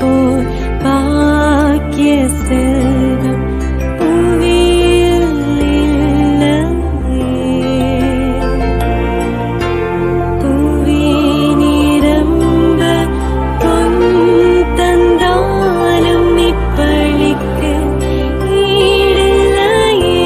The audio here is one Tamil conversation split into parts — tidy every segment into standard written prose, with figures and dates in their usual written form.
போல் பாக்கிய செல்வம் புவியில் இல்லையே. புவி நிரம்ப பொன் தந்தாலும் இப்பளிக்கு ஈடில்லையே.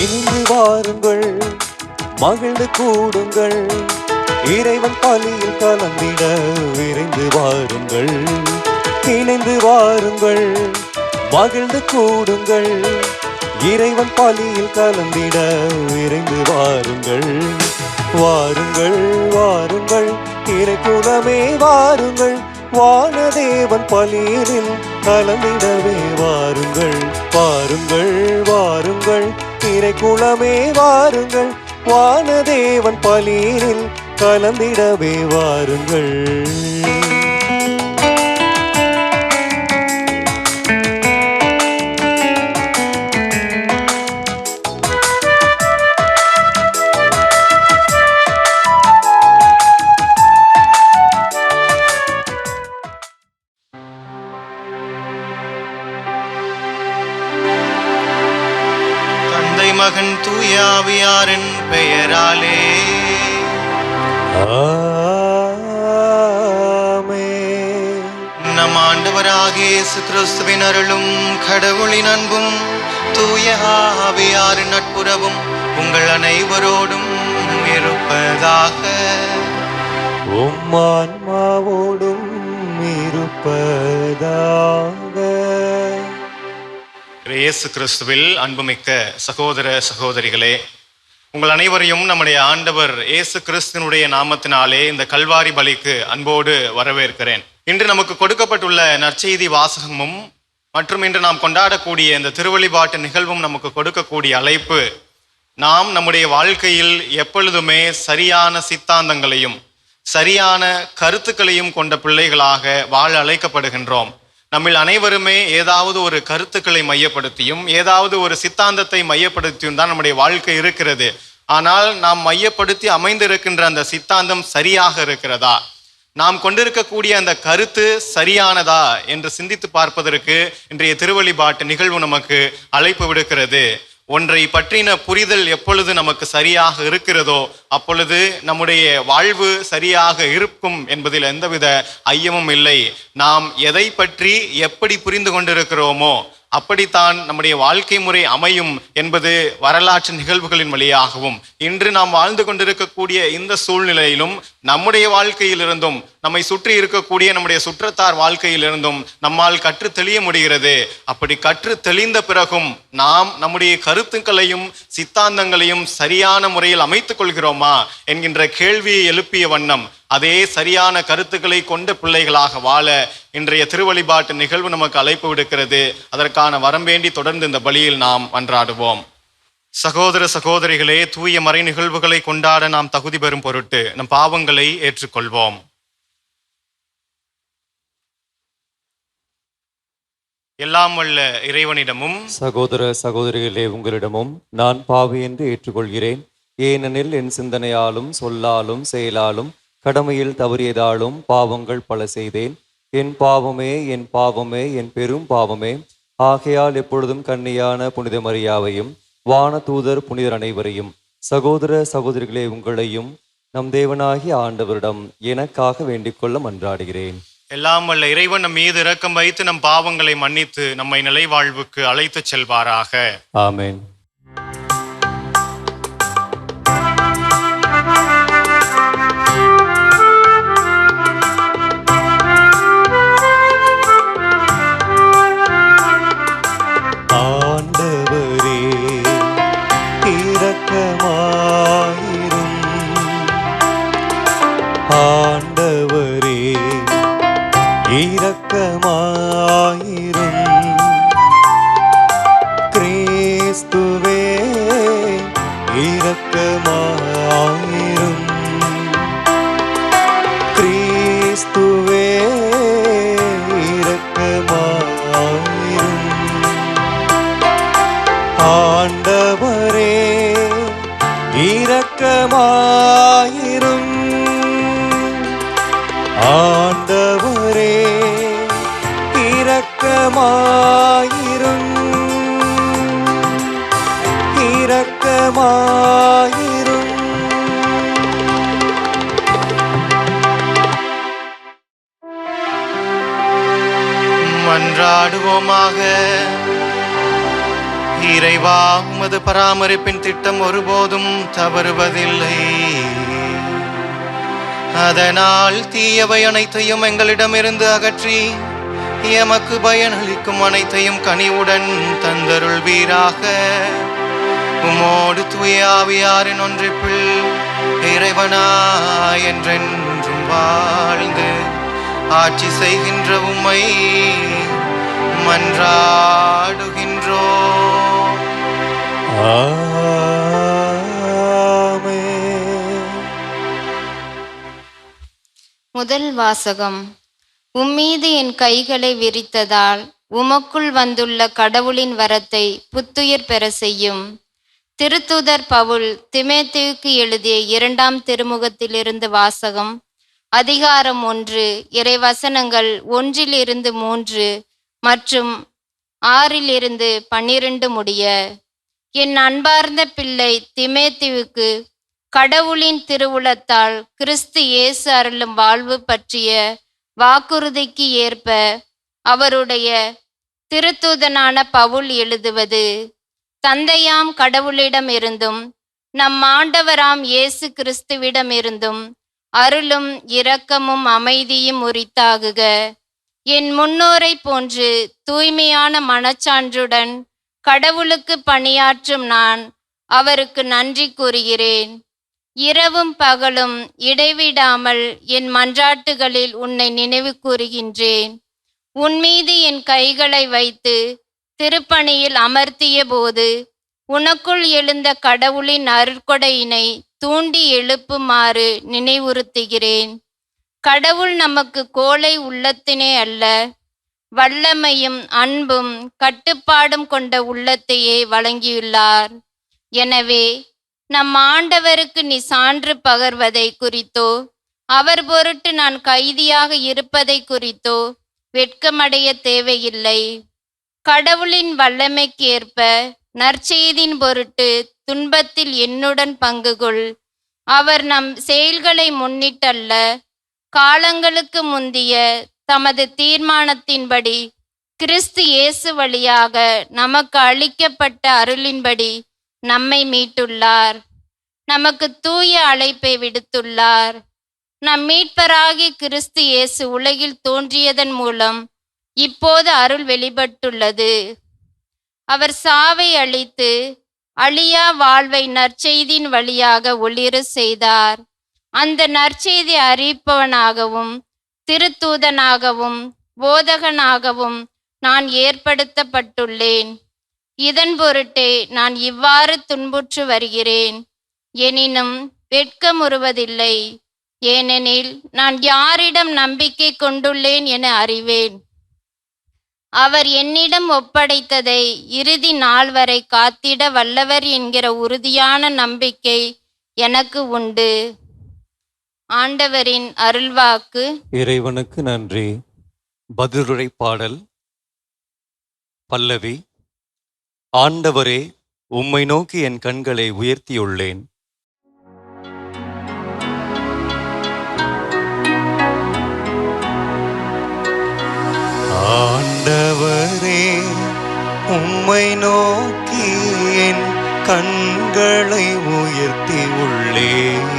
இணைந்து வாருங்கள், மகிழ்ந்து கூடுங்கள், இறைவன் பலியில் கலந்திட விரைந்து வாருங்கள். இணைந்து வாருங்கள், மகிழ்ந்து கூடுங்கள், இறைவன் பலியில் கலந்திட விரைந்து வாருங்கள். வாருங்கள் வாருங்கள் இறைக்குலமே வாருங்கள், வானதேவன் பலியினில் கலந்திடவே வாருங்கள். வாருங்கள் வாருங்கள் இறைக்குலமே வாருங்கள், வானதேவன் பலியினில் கலந்திடவே வாருங்கள். தந்தை மகன் தூய ஆவியாரின் பெயராலே ஆமென். நம் ஆண்டவராகிய இயேசு கிறிஸ்துவின் அருளும் கடவுளின் அன்பும் தூய ஆவியாரின் நட்புறவும் உங்கள் அனைவரோடும் இருப்பதாக. உம் ஆன்மாவோடும் இருப்பதாக. இயேசு கிறிஸ்துவில் அன்புமிக்க சகோதர சகோதரிகளே, உங்கள் அனைவரையும் நம்முடைய ஆண்டவர் இயேசு கிறிஸ்துவினுடைய நாமத்தினாலே இந்த கல்வாரி பலிக்கு அன்போடு வரவேற்கிறேன். இன்று நமக்கு கொடுக்கப்பட்டுள்ள நற்செய்தி வாசகமும் மற்றும் இன்று நாம் கொண்டாடக்கூடிய இந்த திருவழிபாட்டு நிகழ்வும் நமக்கு கொடுக்கக்கூடிய அழைப்பு, நாம் நம்முடைய வாழ்க்கையில் எப்பொழுதுமே சரியான சித்தாந்தங்களையும் சரியான கருத்துக்களையும் கொண்ட பிள்ளைகளாக வாழ அழைக்கப்படுகின்றோம். நம்மில் அனைவருமே ஏதாவது ஒரு கருத்துக்களை மையப்படுத்தியும் ஏதாவது ஒரு சித்தாந்தத்தை மையப்படுத்தியும் தான் நம்முடைய வாழ்க்கை இருக்கிறது. ஆனால் நாம் மையப்படுத்தி அமைந்திருக்கின்ற அந்த சித்தாந்தம் சரியாக இருக்கிறதா, நாம் கொண்டிருக்கக்கூடிய அந்த கருத்து சரியானதா என்று சிந்தித்து பார்ப்பதற்கு இன்றைய திருவழிபாட்டு நிகழ்வு நமக்கு அழைப்பு விடுக்கிறது. ஒன்றை பற்றின புரிதல் எப்பொழுது நமக்கு சரியாக இருக்கிறதோ அப்பொழுது நம்முடைய வாழ்வு சரியாக இருக்கும் என்பதில் எந்தவித ஐயமும் இல்லை. நாம் எதை பற்றி எப்படி புரிந்து கொண்டிருக்கிறோமோ அப்படித்தான் நம்முடைய வாழ்க்கை முறை அமையும் என்பது வரலாற்று நிகழ்வுகளின் வழியாகவும் இன்று நாம் வாழ்ந்து கொண்டிருக்கக்கூடிய இந்த சூழ்நிலையிலும் நம்முடைய வாழ்க்கையிலிருந்தும் நம்மை சுற்றி இருக்கக்கூடிய நம்முடைய சுற்றத்தார் வாழ்க்கையிலிருந்தும் நம்மால் கற்று தெளிய முடிகிறது. அப்படி கற்று தெளிந்த பிறகும் நாம் நம்முடைய கருத்துக்களையும் சித்தாந்தங்களையும் சரியான முறையில் அமைத்துக் கொள்கிறோமா என்கின்ற கேள்வியை எழுப்பிய வண்ணம் அதே சரியான கருத்துக்களை கொண்ட பிள்ளைகளாக வாழ இன்றைய திருவழிபாட்டு நிகழ்வு நமக்கு அழைப்பு விடுக்கிறது. அதற்கான வரம் வேண்டி தொடர்ந்து இந்த பலியில் நாம் மன்றாடுவோம். சகோதர சகோதரிகளே, தூய மறை நிகழ்வுகளை கொண்டாட நாம் தகுதி பெறும் பொருட்டு நம் பாவங்களை ஏற்றுக்கொள்வோம். எல்லாம் வல்ல இறைவனிடமும் சகோதர சகோதரிகளே, உங்களிடமும் நான் பாவி என்று ஏற்றுக்கொள்கிறேன். ஏனெனில் என் சிந்தனையாலும் சொல்லாலும் செயலாலும் கடமையில் தவறியதாலும் பாவங்கள் பல செய்தேன். என் பாவமே என் பாவமே என் பெரும் பாவமே. ஆகையால் எப்பொழுதும் கன்னியான புனித மரியாவையும் வான தூதர் புனிதர் அனைவரையும் சகோதர சகோதரிகளே உங்களையும் நம் தேவனாகிய ஆண்டவரிடம் எனக்காக வேண்டிக் கொள்ள மன்றாடுகிறேன். எல்லாம் வல்ல இறைவன் நம் மீது இரக்கம் வைத்து நம் பாவங்களை மன்னித்து நம்மை நிலைவாழ்வுக்கு அழைத்து செல்வாராக. ஆமென். ஆண்டவரே இரக்கமாயிரும். ஆண்டவரே இரக்க இரக்கமாயிரும். கிறிஸ்துவே இரக்கமாயிரும். கிறிஸ்துவே இரக்கமாயிரும். ஆண்டவரே இரக்கமாயிரும். ஆண்டவரே இரக்கமாயிரும். இரக்கமாயிரும். மன்றாடுவோமாக. இறைவா, உமது பராமரிப்பின் திட்டம் ஒருபோதும் தவறுவதில்லை. அதனால் தீயவை அனைத்தையும் எங்களிடமிருந்து அகற்றி எமக்கு பயனளிக்கும் அனைத்தையும் கனிவுடன் தந்தருள்வீராக. உமோடு தூய ஆவியாரின் ஒன்றிப்பில் இறைவனா என்றென்றும் வாழ்ந்து ஆட்சி செய்கின்ற உம்மை மன்றாடுகின்றோ. முதல் வாசகம். உம்மீது என் கைகளை விரித்ததால் உமக்குள் வந்துள்ள கடவுளின் வரத்தை புத்துயிர் பெற செய்யும். திருத்தூதர் பவுல் திமோத்தேயுவுக்கு எழுதிய 2ஆம் திருமுகத்திலிருந்து வாசகம். அதிகாரம் 1, இறைவசனங்கள் 1-3 மற்றும் 6-12 முடிய. என் அன்பார்ந்த பிள்ளை திமோத்தேயுவுக்கு கடவுளின் திருவுளத்தால் கிறிஸ்து இயேசு அருளும் வாழ்வு பற்றிய வாக்குறுதிக்கு ஏற்ப அவருடைய திருத்தூதனான பவுல் எழுதுவது. தந்தையாம் கடவுளிடமிருந்தும் நம் ஆண்டவராம் இயேசு கிறிஸ்துவிடமிருந்தும் அருளும் இரக்கமும் அமைதியும் உரித்தாகுக. என் முன்னோரை போன்று தூய்மையான மனச்சான்றுடன் கடவுளுக்கு பணியாற்றும் நான் அவருக்கு நன்றி கூறுகிறேன். இரவும் பகலும் இடைவிடாமல் என் மன்றாட்டுகளில் உன்னை நினைவு கூறுகின்றேன். உன்மீது என் கைகளை வைத்து திருப்பணியில் அமர்த்திய போது உனக்குள் எழுந்த கடவுளின் அருட்கொடையினை தூண்டி எழுப்புமாறு நினைவுறுத்துகிறேன். கடவுள் நமக்கு கோழை உள்ளத்தினே அல்ல, வல்லமையும் அன்பும் கட்டுப்பாடும் கொண்ட உள்ளத்தையே வழங்கியுள்ளார். எனவே நம் ஆண்டவருக்கு நீ சான்று பகர்வதை குறித்தோ அவர் பொருட்டு நான் கைதியாக இருப்பதை குறித்தோ வெட்கமடைய தேவையில்லை. கடவுளின் வல்லமைக்கு ஏற்ப நற்செய்தியின் பொருட்டு துன்பத்தில் என்னுடன் பங்கு கொள். அவர் நம் செயல்களை முன்னிட்டல்ல, காலங்களுக்கு முந்திய தமது தீர்மானத்தின்படி கிறிஸ்து இயேசு வழியாக நமக்கு அளிக்கப்பட்ட அருளின்படி நம்மை மீட்டுள்ளார். நமக்கு தூய அழைப்பை விடுத்துள்ளார். நம் மீட்பராகிய கிறிஸ்து இயேசு உலகில் தோன்றியதன் மூலம் இப்போது அருள் வெளிப்பட்டுள்ளது. அவர் சாவை அழித்து அழியா வாழ்வை நற்செய்தியின் வழியாக ஒளிர செய்தார். அந்த நற்செய்தி அறிவிப்பவனாகவும் திருத்தூதனாகவும் போதகனாகவும் நான் ஏற்படுத்தப்பட்டுள்ளேன். இதன் பொருட்டே நான் இவ்வாறு துன்புற்று வருகிறேன். எனினும் வெட்கமுறுவதில்லை, ஏனெனில் நான் யாரிடம் நம்பிக்கை கொண்டுள்ளேன் என அறிவேன். அவர் என்னிடம் ஒப்படைத்ததை இறுதி நாள் வரை காத்திட வல்லவர் என்கிற உறுதியான நம்பிக்கை எனக்கு உண்டு. ஆண்டவரின் அருள்வாக்கு. இறைவனுக்கு நன்றி. பதிலுரை பாடல். பல்லவி. ஆண்டவரே, உம்மை நோக்கி என் கண்களை உயர்த்தியுள்ளேன். ஆண்டவரே, உம்மை நோக்கி என் கண்களை உயர்த்தியுள்ளேன்.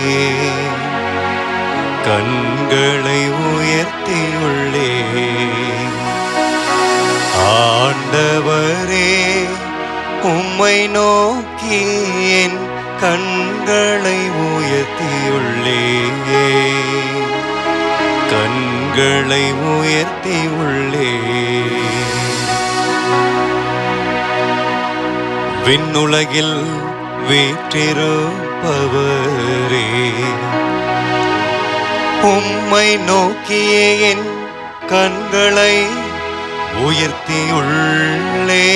கண்களை உயர்த்தியுள்ளேன். ஆண்டவரே, உம்மை நோக்கி என் கண்களை உயர்த்தியுள்ளேன். கண்களை உயர்த்தி உள்ளே விண்ணுலகில் வீற்றிருப்பவரே, உம்மை நோக்கியே என் கண்களை உயர்த்தியுள்ளே.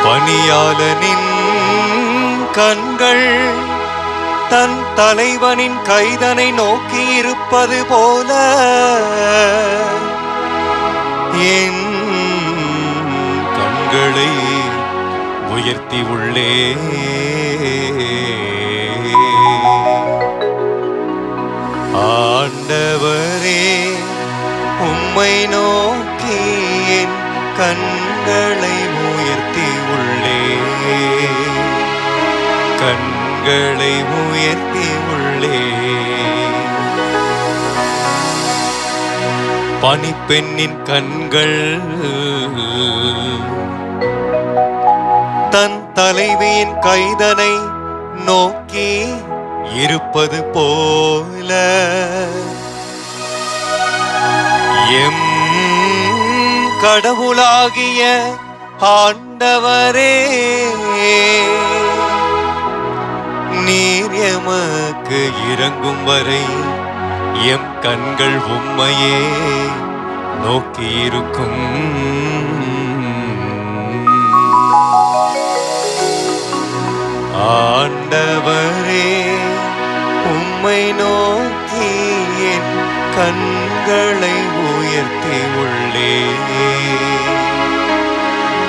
பணியாளனின் கண்கள் தன் தலைவனின் கைதனை நோக்கி இருப்பது போல என் கண்களை உயர்த்தி உள்ளே. ஆண்டவரே, உம்மை நோக்கி என் கண்களை உயர்த்தி உள்ளே, கண்களை உயர்த்தி உள்ளே. பணிப்பெண்ணின் கண்கள் தன் தலைவியின் கைதனை நோக்கி இருப்பது போல எம் கடவுளாகிய ஆண்டவரே, நீர் எமக்கு இறங்கும் வரை எம் கண்கள் உம்மையே நோக்கியிருக்கும். ஆண்டவரே, உம்மை நோக்கி என் கண்களை உயர்த்தி உள்ளே,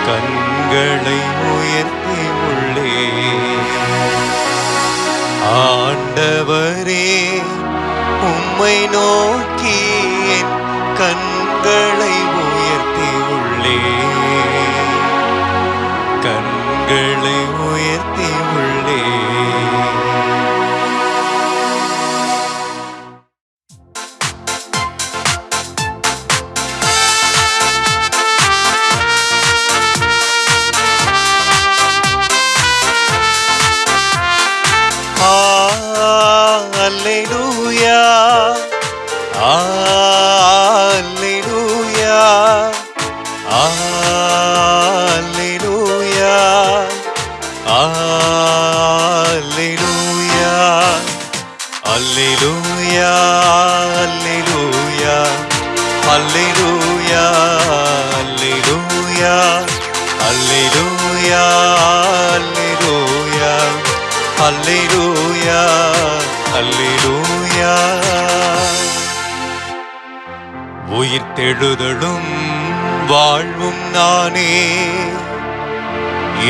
கண்களை உயர்த்தி உள்ளே. ஆண்டவரே, உம்மை நோக்கி என் கண்களை உயர்த்தி உள்ளே, கண்களை உயர்த்தி உள்ளே. Alleluia, Alleluia, Alleluia, Alleluia, Alleluia, Alleluia, Alleluia, Alleluia, Alleluia, Alleluia, Alleluia. உயிர்த்தெழுதலும் வாழ்வும் நானே,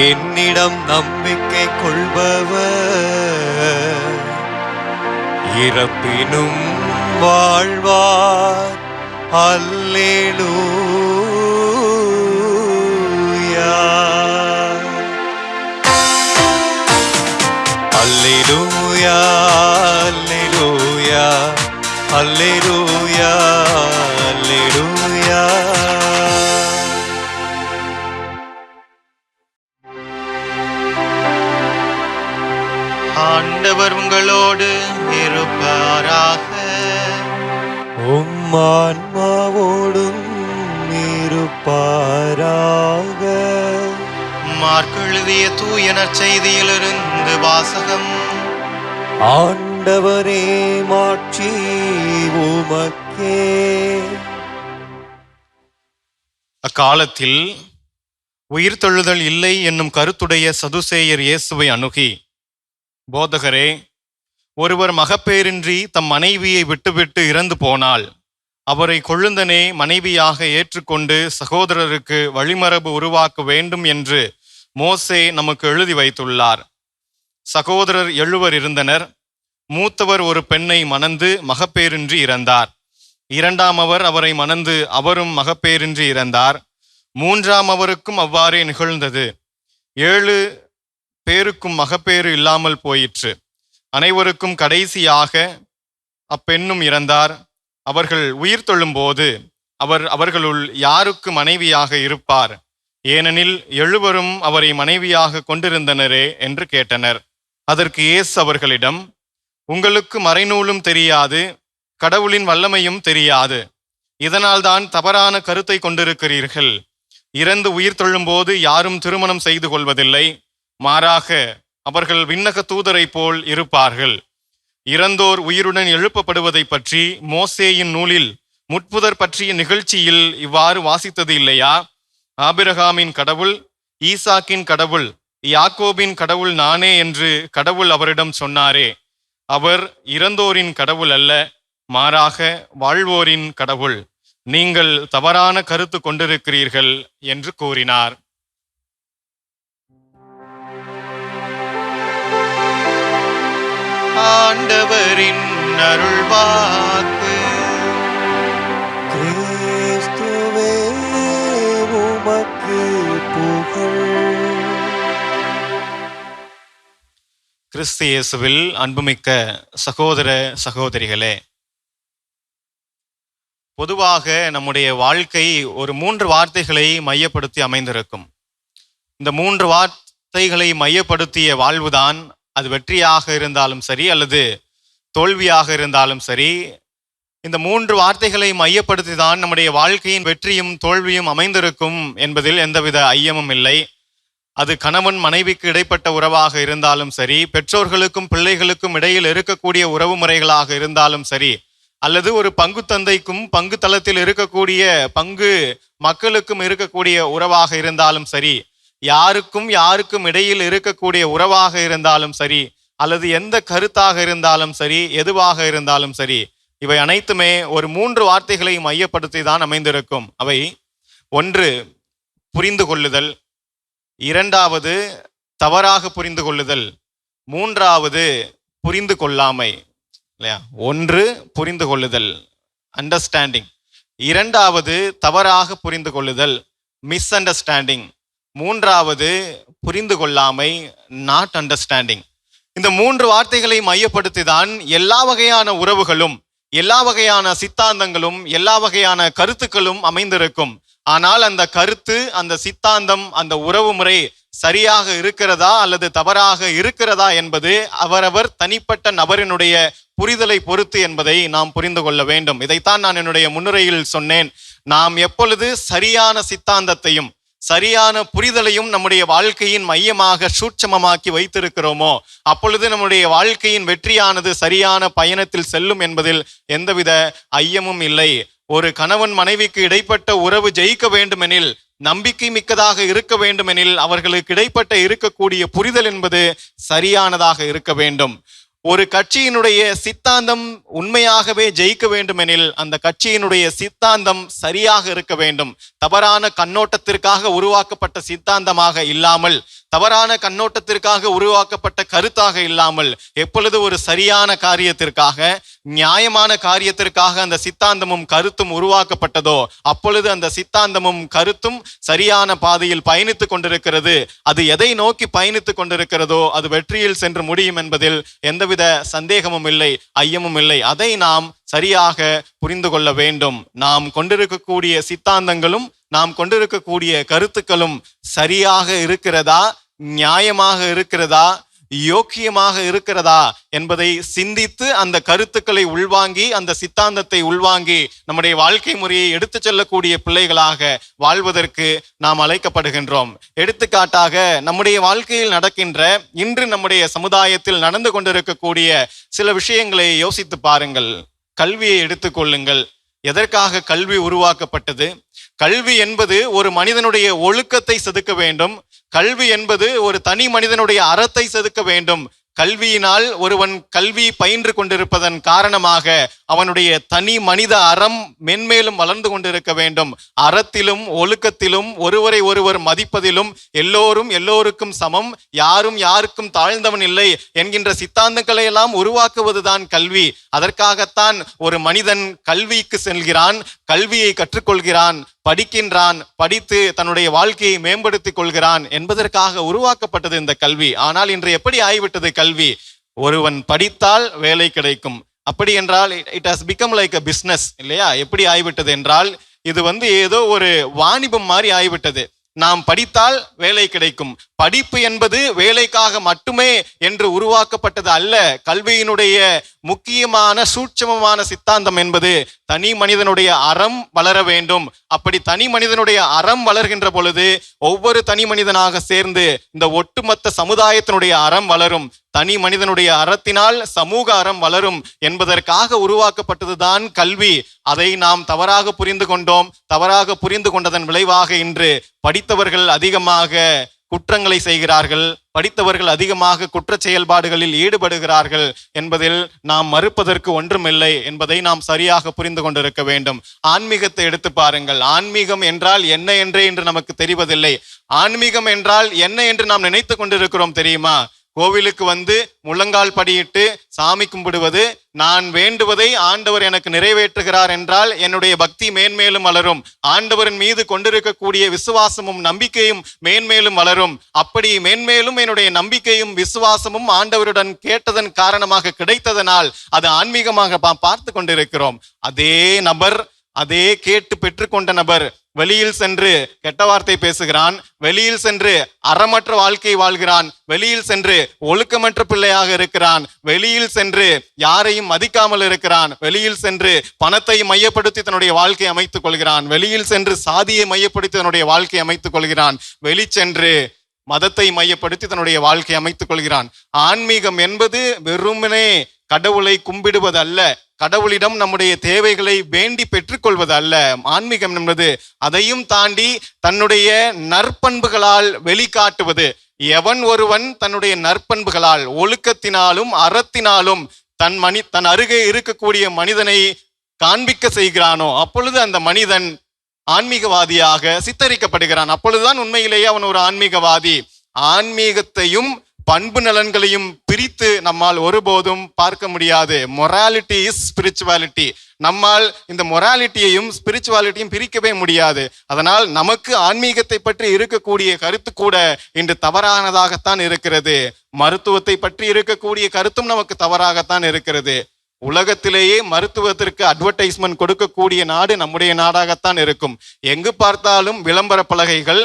என்னிடம் நம்பிக்கை கொள்பவர் இறப்பினும் வாழ்வார். அல்லேலூயா, அல்லேலூயா, அல்லேலூயா, அல்லேலூயா, அல்லேலூயா. ஆண்டவர் உங்களோடு இருப்பாராக. உம் ஆன்மாவோடும் இருப்பாராக. மார்க்கு எழுதிய தூய நற்செய்தியிலிருந்து வாசகம். ஆண்டவரே, மாட்சி உமக்கே. அக்காலத்தில் உயிர்த்தெழுதல் இல்லை என்னும் கருத்துடைய சதுசேயர் இயேசுவை அணுகி, போதகரே, ஒருவர் மகப்பேரின்றி தம் மனைவியை விட்டுவிட்டு இறந்து போனால் அவரை கொழுந்தனே மனைவியாக ஏற்றுக்கொண்டு சகோதரருக்கு வழிமரபு உருவாக்க வேண்டும் என்று மோசே நமக்கு எழுதி வைத்துள்ளார். சகோதரர் 7 இருந்தனர். மூத்தவர் ஒரு பெண்ணை மணந்து மகப்பேரின்றி இறந்தார். இரண்டாமவர் அவரை மணந்து அவரும் மகப்பேரின்றி இறந்தார். மூன்றாமவருக்கும் அவ்வாறே நிகழ்ந்தது. 7 பேருக்கும் மகப்பேறு இல்லாமல் போயிற்று. அனைவருக்கும் கடைசியாக அப்பெண்ணும் இறந்தார். அவர்கள் உயிர் தொழும்போது அவர்களுள் யாருக்கு மனைவியாக இருப்பார்? ஏனெனில் 7 அவரை மனைவியாக கொண்டிருந்தனரே என்று கேட்டனர். அதற்கு இயேசு அவர்களிடம், உங்களுக்கு மறைநூலும் தெரியாது, கடவுளின் வல்லமையும் தெரியாது. இதனால்தான் தவறான கருத்தை கொண்டிருக்கிறீர்கள். இறந்து உயிர் தொழும்போது யாரும் திருமணம் செய்து கொள்வதில்லை. மாறாக அவர்கள் விண்ணக தூதரை போல் இருப்பார்கள். இறந்தோர் உயிருடன் எழுப்பப்படுவதை பற்றி மோசேயின் நூலில் முட்புதர் பற்றிய நிகழ்ச்சியில் இவ்வாறு வாசித்தது இல்லையா? ஆபிரகாமின் கடவுள், ஈசாக்கின் கடவுள், யாக்கோபின் கடவுள் நானே என்று கடவுள் அவரிடம் சொன்னாரே. அவர் இறந்தோரின் கடவுள் அல்ல, மாறாக வாழ்வோரின் கடவுள். நீங்கள் தவறான கருத்து கொண்டிருக்கிறீர்கள் என்று கூறினார். ஆண்டவரின் அருள்வாக்கு. கிறிஸ்துவே உமக்கு புகழ். கிறிஸ்து இயேசுவில் அன்புமிக்க சகோதர சகோதரிகளே, பொதுவாக நம்முடைய வாழ்க்கை ஒரு 3 வார்த்தைகளை மையப்படுத்தி அமைந்திருக்கும். இந்த 3 வார்த்தைகளை மையப்படுத்திய வாழ்வுதான் அது வெற்றியாக இருந்தாலும் சரி அல்லது தோல்வியாக இருந்தாலும் சரி, இந்த 3 வார்த்தைகளை மையப்படுத்தி தான் நம்முடைய வாழ்க்கையின் வெற்றியும் தோல்வியும் அமைந்திருக்கும் என்பதில் எந்தவித ஐயமும் இல்லை. அது கணவன் மனைவிக்கு இடைப்பட்ட உறவாக இருந்தாலும் சரி, பெற்றோர்களுக்கும் பிள்ளைகளுக்கும் இடையில் இருக்கக்கூடிய உறவு முறைகளாக இருந்தாலும் சரி, அல்லது ஒரு பங்கு தந்தைக்கும் பங்கு தளத்தில் இருக்கக்கூடிய பங்கு மக்களுக்கும் இருக்கக்கூடிய உறவாக இருந்தாலும் சரி, யாருக்கும் இடையில் இருக்கக்கூடிய உறவாக இருந்தாலும் சரி, அல்லது எந்த கருத்தாக இருந்தாலும் சரி, எதுவாக இருந்தாலும் சரி, இவை அனைத்துமே ஒரு 3 வார்த்தைகளை மையப்படுத்தி தான் அமைந்திருக்கும். அவை 1 புரிந்து கொள்ளுதல், 2வது தவறாக புரிந்து கொள்ளுதல், 3வது புரிந்து கொள்ளாமை. இல்லையா? 1 புரிந்து கொள்ளுதல், அண்டர்ஸ்டாண்டிங். 2வது தவறாக புரிந்து கொள்ளுதல், மிஸ் அண்டர்ஸ்டாண்டிங். 3வது புரிந்து கொள்ளாமை, நாட் அண்டர்ஸ்டாண்டிங். இந்த 3 வார்த்தைகளை மையப்படுத்தி தான் எல்லா வகையான உறவுகளும், எல்லா வகையான சித்தாந்தங்களும், எல்லா வகையான கருத்துக்களும் அமைந்திருக்கும். ஆனால் அந்த கருத்து, அந்த சித்தாந்தம், அந்த உறவு முறை சரியாக இருக்கிறதா அல்லது தவறாக இருக்கிறதா என்பது அவரவர் தனிப்பட்ட நபரினுடைய புரிதலை பொறுத்து என்பதை நாம் புரிந்து கொள்ள வேண்டும். இதைத்தான் நான் என்னுடைய முன்னுரையில் சொன்னேன். நாம் எப்பொழுது சரியான சித்தாந்தத்தையும் சரியான புரிதலையும் நம்முடைய வாழ்க்கையின் மையமாக சூட்சமமாக்கி வைத்திருக்கிறோமோ, அப்பொழுது நம்முடைய வாழ்க்கையின் வெற்றியானது சரியான பயணத்தில் செல்லும் என்பதில் எந்தவித ஐயமும் இல்லை. ஒரு கணவன் மனைவிக்கு இடைப்பட்ட உறவு ஜெயிக்க வேண்டுமெனில், நம்பிக்கை மிக்கதாக இருக்க வேண்டுமெனில், அவர்களுக்கு இடைப்பட்ட இருக்கக்கூடிய புரிதல் என்பது சரியானதாக இருக்க வேண்டும். ஒரு கட்சியினுடைய சித்தாந்தம் உண்மையாகவே ஜெயிக்க வேண்டுமெனில் அந்த கட்சியினுடைய சித்தாந்தம் சரியாக இருக்க வேண்டும். தவறான கண்ணோட்டத்திற்காக உருவாக்கப்பட்ட சித்தாந்தமாக இல்லாமல், தவறான கண்ணோட்டத்திற்காக உருவாக்கப்பட்ட கருத்தாக இல்லாமல், எப்பொழுது ஒரு சரியான காரியத்திற்காக, நியாயமான காரியத்திற்காக அந்த சித்தாந்தமும் கருத்தும் உருவாக்கப்பட்டதோ, அப்பொழுது அந்த சித்தாந்தமும் கருத்தும் சரியான பாதையில் பயணித்துக் கொண்டிருக்கிறது. அது எதை நோக்கி பயணித்துக் கொண்டிருக்கிறதோ அது வெற்றியில் சென்று முடியும் என்பதில் எந்தவித சந்தேகமும் இல்லை, ஐயமும் இல்லை. அதை நாம் சரியாக புரிந்து கொள்ள வேண்டும். நாம் கொண்டிருக்கக்கூடிய சித்தாந்தங்களும் நாம் கொண்டிருக்கக்கூடிய கருத்துக்களும் சரியாக இருக்கிறதா, நியாயமாக இருக்கிறதா, யோக்கியமாக இருக்கிறதா என்பதை சிந்தித்து அந்த கருத்துக்களை உள்வாங்கி, அந்த சித்தாந்தத்தை உள்வாங்கி நம்முடைய வாழ்க்கை முறையை எடுத்து செல்லக்கூடிய பிள்ளைகளாக வாழ்வதற்கு நாம் அழைக்கப்படுகின்றோம். எடுத்துக்காட்டாக நம்முடைய வாழ்க்கையில் நடக்கின்ற, இன்று நம்முடைய சமுதாயத்தில் நடந்து கொண்டிருக்கக்கூடிய சில விஷயங்களை யோசித்து பாருங்கள். கல்வியை எடுத்துக்கொள்ளுங்கள். எதற்காக கல்வி உருவாக்கப்பட்டது? கல்வி என்பது ஒரு மனிதனுடைய ஒழுக்கத்தை செதுக்க வேண்டும். கல்வி என்பது ஒரு தனி மனிதனுடைய அறத்தை செதுக்க வேண்டும். கல்வியினால் ஒருவன் கல்வி பயின்று கொண்டிருப்பதன் காரணமாக அவனுடைய தனி மனித அறம் மென்மேலும் வளர்ந்து கொண்டிருக்க வேண்டும். அறத்திலும் ஒழுக்கத்திலும் ஒருவரை ஒருவர் மதிப்பதிலும் எல்லோரும் எல்லோருக்கும் சமம், யாரும் யாருக்கும் தாழ்ந்தவன் இல்லை என்கின்ற சித்தாந்தங்களை எல்லாம் உருவாக்குவதுதான் கல்வி. அதற்காகத்தான் ஒரு மனிதன் கல்விக்கு செல்கிறான், கல்வியை கற்றுக்கொள்கிறான், படிக்கின்றான், படித்து தன்னுடைய வாழ்க்கையை மேம்படுத்திக் கொள்கிறான் என்பதற்காக உருவாக்கப்பட்டது இந்த கல்வி. ஆனால் இன்று எப்படி ஆகிவிட்டது கல்வி? ஒருவன் படித்தால் வேலை கிடைக்கும், அப்படி என்றால் it has become like a business, இல்லையா? எப்படி ஆகிவிட்டது என்றால் இது ஏதோ ஒரு வாணிபம் மாதிரி ஆகிவிட்டது. நாம் படித்தால் வேலை கிடைக்கும், படிப்பு என்பது வேலைக்காக மட்டுமே என்று உருவாக்கப்பட்டது அல்ல. கல்வியினுடைய முக்கியமான சூட்சமமான சித்தாந்தம் என்பது தனி மனிதனுடைய அறம் வளர வேண்டும். அப்படி தனி மனிதனுடைய அறம் வளர்கின்ற பொழுது ஒவ்வொரு தனி மனிதனாக சேர்ந்து இந்த ஒட்டுமொத்த சமுதாயத்தினுடைய அறம் வளரும். தனி மனிதனுடைய அறத்தினால் சமூக அறம் வளரும் என்பதற்காக உருவாக்கப்பட்டதுதான் கல்வி. அதை நாம் தவறாக புரிந்து கொண்டோம். தவறாக புரிந்து கொண்டதன் விளைவாக இன்று படித்தவர்கள் அதிகமாக குற்றங்களை செய்கிறார்கள், படித்தவர்கள் அதிகமாக குற்ற செயல்பாடுகளில் ஈடுபடுகிறார்கள் என்பதில் நாம் மறுப்பதற்கு ஒன்றுமில்லை என்பதை நாம் சரியாக புரிந்து கொண்டிருக்க வேண்டும். ஆன்மீகத்தை எடுத்து பாருங்கள். ஆன்மீகம் என்றால் என்ன என்றே இன்று நமக்கு தெரிவதில்லை. ஆன்மீகம் என்றால் என்ன என்று நாம் நினைத்து கொண்டிருக்கிறோம் தெரியுமா? கோவிலுக்கு வந்து முழங்கால் படியிட்டு சாமி கும்பிடுவது, நான் வேண்டுவதை ஆண்டவர் எனக்கு நிறைவேற்றுகிறார் என்றால் என்னுடைய பக்தி மேன்மேலும் வளரும், ஆண்டவரின் மீது கொண்டிருக்கக்கூடிய விசுவாசமும் நம்பிக்கையும் மேன்மேலும் வளரும். அப்படி மேன்மேலும் என்னுடைய நம்பிக்கையும் விசுவாசமும் ஆண்டவருடன் கேட்டதன் காரணமாக கிடைத்ததனால் அது ஆன்மீகமாக பார்த்து கொண்டிருக்கிறோம். அதே நபர், அதே கேட்டு பெற்றுக்கொண்ட நபர் வெளியில் சென்று கெட்ட வார்த்தை பேசுகிறான், வெளியில் சென்று அறமற்ற வாழ்க்கை வாழ்கிறான், வெளியில் சென்று ஒழுக்கமற்ற பிள்ளையாக இருக்கிறான், வெளியில் சென்று யாரையும் மதிக்காமல் இருக்கிறான், வெளியில் சென்று பணத்தை மையப்படுத்தி தன்னுடைய வாழ்க்கையை அமைத்துக் கொள்கிறான், வெளியில் சென்று சாதியை மையப்படுத்தி தன்னுடைய வாழ்க்கையை அமைத்துக் கொள்கிறான், வெளிச்சென்று மதத்தை மையப்படுத்தி தன்னுடைய வாழ்க்கை அமைத்துக் கொள்கிறான். ஆன்மீகம் என்பது வெறுமனே கடவுளை கும்பிடுவது அல்ல, கடவுளிடம் நம்முடைய தேவைகளை வேண்டி பெற்றுக்கொள்வது அல்ல. ஆன்மீகம் என்பது அதையும் தாண்டி தன்னுடைய நற்பண்புகளால் வெளிக்காட்டுவது. எவன் ஒருவன் தன்னுடைய நற்பண்புகளால், ஒழுக்கத்தினாலும் அறத்தினாலும் தன் அருகே இருக்கக்கூடிய மனிதனை காண்பிக்க செய்கிறானோ அப்பொழுது அந்த மனிதன் ஆன்மீகவாதியாக சித்தரிக்கப்படுகிறான். அப்பொழுதுதான் உண்மையிலேயே அவன் ஒரு ஆன்மீகவாதி. ஆன்மீகத்தையும் பண்பு நலன்களையும் பிரித்து நம்மால் ஒருபோதும் பார்க்க முடியாது. Morality is spirituality. நம்மால் இந்த மொராலிட்டியையும் ஸ்பிரிச்சுவாலிட்டியும் பிரிக்கவே முடியாது. அதனால் நமக்கு ஆன்மீகத்தை பற்றி இருக்கக்கூடிய கருத்து கூட இன்று தவறானதாகத்தான் இருக்கிறது. மருத்துவத்தை பற்றி இருக்கக்கூடிய கருத்தும் நமக்கு தவறாகத்தான் இருக்கிறது. உலகத்திலேயே மருத்துவத்திற்கு அட்வர்டைஸ்மெண்ட் கொடுக்கக்கூடிய நாடு நம்முடைய நாடாகத்தான் இருக்கும். எங்கு பார்த்தாலும் விளம்பர பலகைகள்,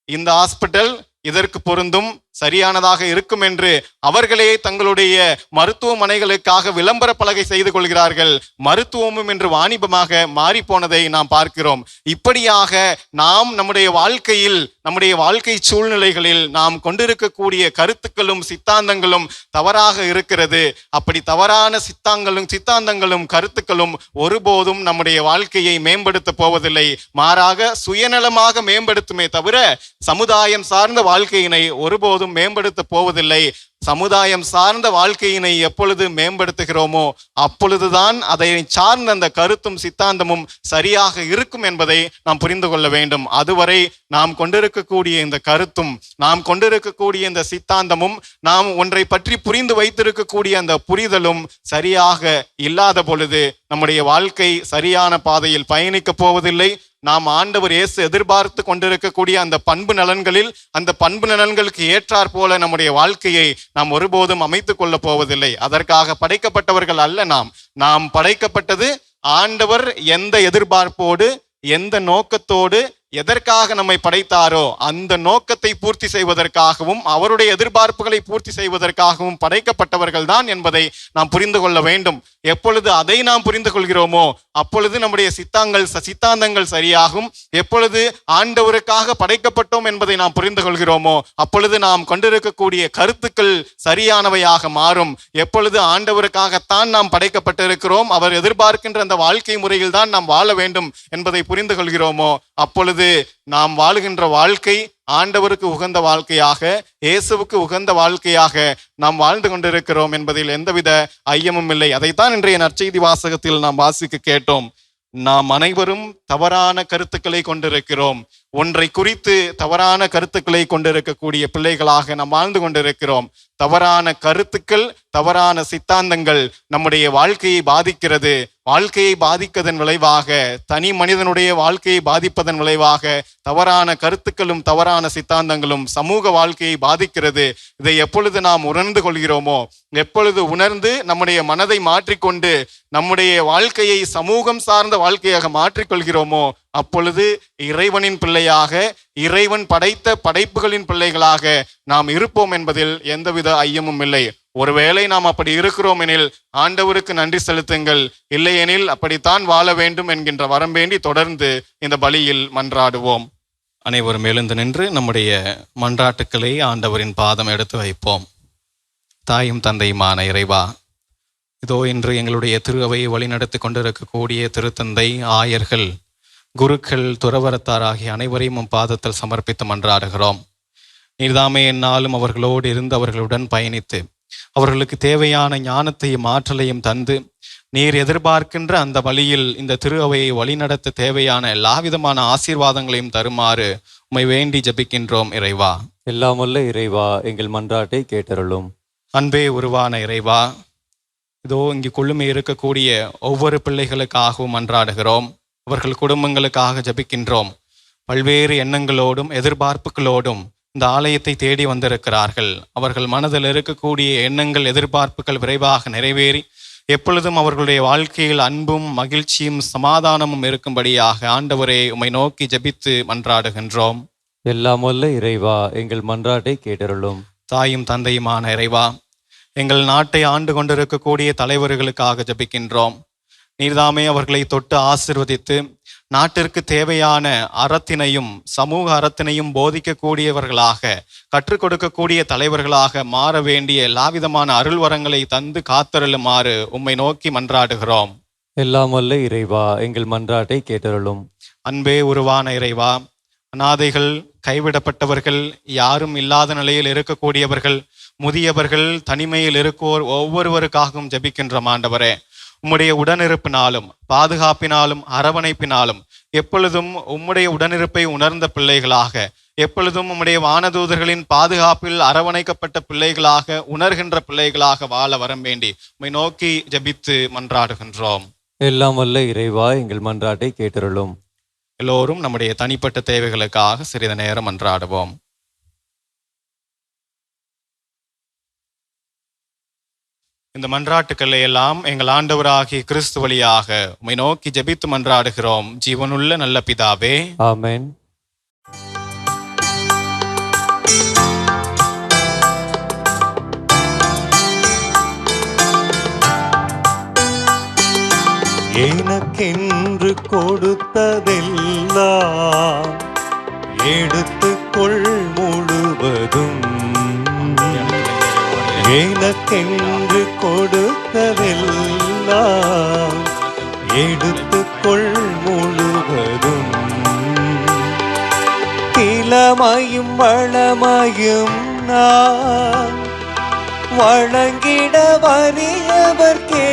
இந்த ஹாஸ்பிட்டல் இதற்கு பொருந்தும், சரியானதாக இருக்கும் என்று அவர்களே தங்களுடைய மருத்துவமனைகளுக்காக விளம்பர பலகை செய்து கொள்கிறார்கள். மருத்துவமும் என்று வாணிபமாக மாறி போனதை நாம் பார்க்கிறோம். இப்படியாக நாம் நம்முடைய வாழ்க்கையில், நம்முடைய வாழ்க்கை சூழ்நிலைகளில் நாம் கொண்டிருக்கக்கூடிய கருத்துக்களும் சித்தாந்தங்களும் தவறாக இருக்கிறது. அப்படி தவறான சித்தாந்தங்களும் கருத்துக்களும் ஒருபோதும் நம்முடைய வாழ்க்கையை மேம்படுத்த போவதில்லை. மாறாக சுயநலமாக மேம்படுத்துமே தவிர சமுதாயம் சார்ந்த வாழ்க்கையினை ஒருபோதும் மேம்படுத்த போவதில்லை. சமுதாயம் சார்ந்த வாழ்க்கையினை எப்பொழுது மேம்படுத்துகிறோமோ அப்பொழுதுதான் அதை சார்ந்த அந்த கருத்தும் சித்தாந்தமும் சரியாக இருக்கும் என்பதை நாம் புரிந்து கொள்ள வேண்டும். அதுவரை நாம் கொண்டிருக்கக்கூடிய இந்த கருத்தும், நாம் கொண்டிருக்கக்கூடிய இந்த சித்தாந்தமும், நாம் ஒன்றை பற்றி புரிந்து வைத்திருக்கக்கூடிய அந்த புரிதலும் சரியாக இல்லாத பொழுது நம்முடைய வாழ்க்கை சரியான பாதையில் பயணிக்க போவதில்லை. நாம் ஆண்டவர் இயேசு எதிர்பார்த்து கொண்டிருக்கக்கூடிய அந்த பண்பு நலன்களில், அந்த பண்பு நலன்களுக்கு ஏற்றாற் போல நம்முடைய வாழ்க்கையை நாம் ஒருபோதும் அமைத்துக் கொள்ள போவதில்லை. அதற்காக படைக்கப்பட்டவர்கள் அல்ல நாம் படைக்கப்பட்டது ஆண்டவர் எந்த எதிர்பார்ப்போடு, எந்த நோக்கத்தோடு, எதற்காக நம்மை படைத்தாரோ அந்த நோக்கத்தை பூர்த்தி செய்வதற்காகவும் அவருடைய எதிர்பார்ப்புகளை பூர்த்தி செய்வதற்காகவும் படைக்கப்பட்டவர்கள் தான் என்பதை நாம் புரிந்து கொள்ள வேண்டும். எப்பொழுது அதை நாம் புரிந்து கொள்கிறோமோ அப்பொழுது நம்முடைய சித்தாந்தங்கள் சரியாகும். எப்பொழுது ஆண்டவருக்காக படைக்கப்பட்டோம் என்பதை நாம் புரிந்து கொள்கிறோமோ அப்பொழுது நாம் கொண்டிருக்கக்கூடிய கருத்துக்கள் சரியானவையாக மாறும். எப்பொழுது ஆண்டவருக்காகத்தான் நாம் படைக்கப்பட்டிருக்கிறோம், அவர் எதிர்பார்க்கின்ற அந்த வாழ்க்கை முறையில் தான் நாம் வாழ வேண்டும் என்பதை புரிந்து கொள்கிறோமோ அப்பொழுது நாம் வாழுகின்ற வாழ்க்கை ஆண்டவருக்கு உகந்த வாழ்க்கையாக, இயேசுவுக்கு உகந்த வாழ்க்கையாக நாம் வாழ்ந்து கொண்டிருக்கிறோம் என்பதில் எந்தவித ஐயமும் இல்லை. அதைத்தான் இன்றைய நற்செய்தி வாசகத்தில் நாம் வாசிக்க கேட்டோம். நாம் அனைவரும் தவறான கருத்துக்களை கொண்டிருக்கிறோம். ஒன்றை குறித்து தவறான கருத்துக்களை கொண்டிருக்கக்கூடிய பிள்ளைகளாக நாம் வாழ்ந்து கொண்டிருக்கிறோம். தவறான கருத்துக்கள், தவறான சித்தாந்தங்கள் நம்முடைய வாழ்க்கையை பாதிக்கிறது. வாழ்க்கையை பாதிப்பதன் விளைவாக, தனி மனிதனுடைய வாழ்க்கையை பாதிப்பதன் விளைவாக தவறான கருத்துக்களும் தவறான சித்தாந்தங்களும் சமூக வாழ்க்கையை பாதிக்கிறது. இதை எப்பொழுது நாம் உணர்ந்து கொள்கிறோமோ, எப்பொழுது உணர்ந்து நம்முடைய மனதை மாற்றிக்கொண்டு நம்முடைய வாழ்க்கையை சமூகம் சார்ந்த வாழ்க்கையாக மாற்றிக்கொள்கிறோமோ அப்பொழுது இறைவனின் பிள்ளையாக, இறைவன் படைத்த படைப்புகளின் பிள்ளைகளாக நாம் இருப்போம் என்பதில் எந்தவித ஐயமும் இல்லை. ஒருவேளை நாம் அப்படி இருக்கிறோம் எனில் ஆண்டவருக்கு நன்றி செலுத்துங்கள், இல்லையெனில் அப்படித்தான் வாழ வேண்டும் என்கின்ற வரம் வேண்டி தொடர்ந்து இந்த பலியில் மன்றாடுவோம். அனைவரும் எழுந்து நின்று நம்முடைய மன்றாட்டுக்களை ஆண்டவரின் பாதம் எடுத்து வைப்போம். தாயும் தந்தையுமான இறைவா, இதோ இன்று எங்களுடைய திரு அவையை வழிநடத்தி கொண்டிருக்கக்கூடிய திருத்தந்தை, ஆயர்கள், குருக்கள், துறவரத்தார் ஆகிய அனைவரையும் பாதத்தில் சமர்ப்பித்து மன்றாடுகிறோம். நீர்தாமே என்னாலும் அவர்களோடு இருந்து அவர்களுடன் பயணித்து அவர்களுக்கு தேவையான ஞானத்தையும் ஆற்றலையும் தந்து நீர் எதிர்பார்க்கின்ற அந்த வழியில் இந்த திரு அவையை வழிநடத்த தேவையான எல்லாவிதமான ஆசீர்வாதங்களையும் தருமாறு உம்மை வேண்டி ஜபிக்கின்றோம் இறைவா. எல்லாம் வல்ல இறைவா, எங்கள் மன்றாட்டை கேட்டருளும். அன்பே உருவான இறைவா, இதோ இங்கு கொள்ளுமை இருக்கக்கூடிய ஒவ்வொரு பிள்ளைகளுக்காகவும் மன்றாடுகிறோம். அவர்கள் குடும்பங்களுக்காக ஜபிக்கின்றோம். பல்வேறு எண்ணங்களோடும் எதிர்பார்ப்புகளோடும் இந்த ஆலயத்தை தேடி வந்திருக்கிறார்கள். அவர்கள் மனதில் இருக்கக்கூடிய எண்ணங்கள், எதிர்பார்ப்புகள் விரைவாக நிறைவேறி எப்பொழுதும் அவர்களுடைய வாழ்க்கையில் அன்பும் மகிழ்ச்சியும் சமாதானமும் இருக்கும்படியாக ஆண்டவரே உம்மை நோக்கி ஜபித்து மன்றாடுகின்றோம். எல்லாம் வல்ல இறைவா, எங்கள் மன்றாட்டை கேட்டருளும். தாயும் தந்தையுமான இறைவா, எங்கள் நாட்டை ஆண்டு கொண்டிருக்கக்கூடிய தலைவர்களுக்காக ஜபிக்கின்றோம். நீர்தாமே அவர்களை தொட்டு ஆசிர்வதித்து நாட்டிற்கு தேவையான அறத்தினையும் சமூக அறத்தினையும் போதிக்கக்கூடியவர்களாக, கற்றுக் கொடுக்கக்கூடிய தலைவர்களாக மாற வேண்டிய எல்லாவிதமான அருள்வரங்களை தந்து காத்தருளுமாறு உம்மை நோக்கி மன்றாடுகிறோம். எல்லாம் வல்ல இறைவா, எங்கள் மன்றாட்டை கேட்டருளும். அன்பே உருவான இறைவா, அனாதைகள், கைவிடப்பட்டவர்கள், யாரும் இல்லாத நிலையில் இருக்கக்கூடியவர்கள், முதியவர்கள், தனிமையில் இருக்கோர் ஒவ்வொருவருக்காகவும் ஜபிக்கின்றோம். ஆண்டவரே, உம்முடைய உடனிருப்பினாலும் பாதுகாப்பினாலும் அரவணைப்பினாலும் எப்பொழுதும் உம்முடைய உடனிருப்பை உணர்ந்த பிள்ளைகளாக, எப்பொழுதும் உம்முடைய வானதூதர்களின் பாதுகாப்பில் அரவணைக்கப்பட்ட பிள்ளைகளாக, உணர்கின்ற பிள்ளைகளாக வாழ வரம் வேண்டி உம்மை நோக்கி ஜபித்து மன்றாடுகின்றோம். எல்லாம் வல்ல இறைவா, எங்கள் மன்றாட்டை கேட்டருளும். எல்லோரும் நம்முடைய தனிப்பட்ட தேவைகளுக்காக சிறிது நேரம் மன்றாடுவோம். இந்த மன்றாட்டுக்களை எல்லாம் எங்கள் ஆண்டவராகிய கிறிஸ்து வழியாக உம்மை நோக்கி ஜெபித்து மன்றாடுகிறோம். ஜீவனுள்ள நல்ல பிதாவே, ஆமென். எனக்கென்று கொடுத்ததெல்லாம் எடுத்துக்கொள் முழுவதும். எனக்கென்று கொடுத்ததெல்லாம் எடுத்துக்கொள் முழுவதும். இளமையும் வளமையும் நான் வழங்கிட வறியவர்க்கே.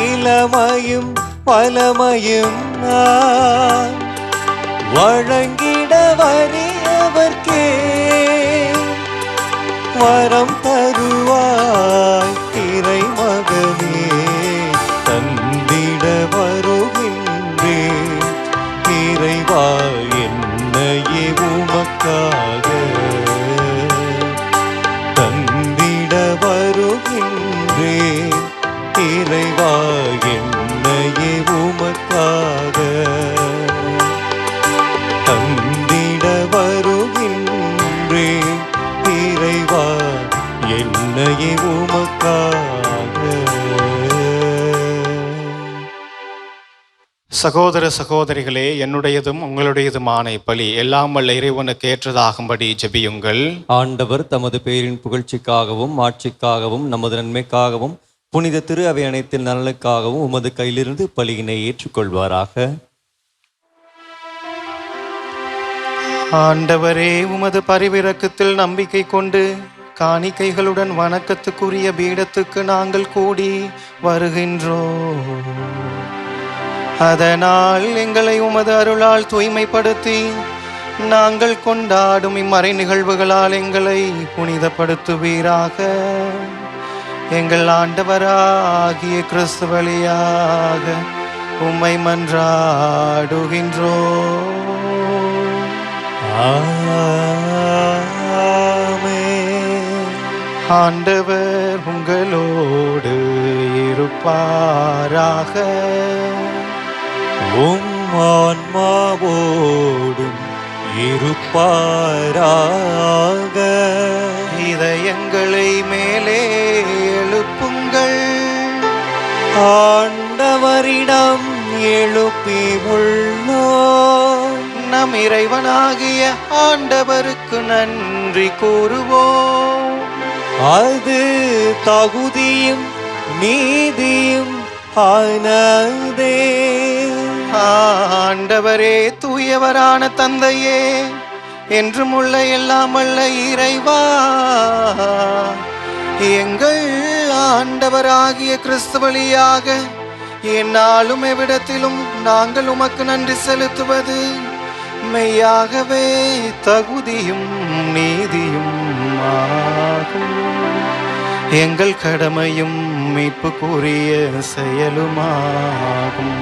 இளமையும் பலமையும் நான் வழங்கிட வறியவர்க்கே. வரம் தருவாய் இறைமகனே, தந்திட வருகின்றேன். இறைவா, என்னையே உமக்காக தந்திட வருகின்றேன். இறைவா, என்னையே உமக்காக தந்திட வருகின்றேன். இறைவா, என்னையே உமக்காக. சகோதர சகோதரிகளே, என்னுடையதும் உங்களுடையதுமான இப்பலி எல்லாம் வல்ல இறைவனுக்கு ஏற்றதாகும்படி ஜெபியுங்கள். ஆண்டவர் தமது பேரின் புகழ்ச்சிக்காகவும் ஆட்சிக்காகவும் நமது நன்மைக்காகவும் புனித திரு அவை அனைத்தின் நலனுக்காகவும் உமது கையிலிருந்து பலியினை ஏற்றுக்கொள்வாராக. ஆண்டவரே, உமது பரிவிரக்கத்தில் நம்பிக்கை கொண்டு காணிக்கைகளுடன் வணக்கத்துக்குரிய பீடத்துக்கு நாங்கள் கூடி வருகின்றோம். அதனால் எங்களை உமது அருளால் தூய்மைப்படுத்தி நாங்கள் கொண்டாடும் இம்மறை நிகழ்வுகளால் எங்களை புனிதப்படுத்துவீராக. எங்கள் ஆண்டவராகிய கிறிஸ்து வழியாக உம்மை மன்றாடுகின்றோம். ஆண்டவர் உங்களோடு இருப்பாராக. உம் ஆன்மாவோடும் இருப்பாராக. இதயங்களை மேலே எழுப்புங்கள், ஆண்டவரிடம் எழுப்பி உள்ளோம். நம் இறைவனாகிய ஆண்டவருக்கு நன்றி கூறுவோம். அது தகுதியும் நீதியும் ஆனதே. ஆண்டவரே, தூயவரான தந்தையே, என்றும் உள்ள எல்லாம் வல்ல இறைவா, எங்கள் ஆண்டவராகிய கிறிஸ்து வழியாக எந்நாளும் எவ்விடத்திலும் நாங்கள் உமக்கு நன்றி செலுத்துவது மெய்யாகவே தகுதியும் நீதியும் ஆகும். எங்கள் கடமையும் மீட்புக்குரிய செயலுமாகும்.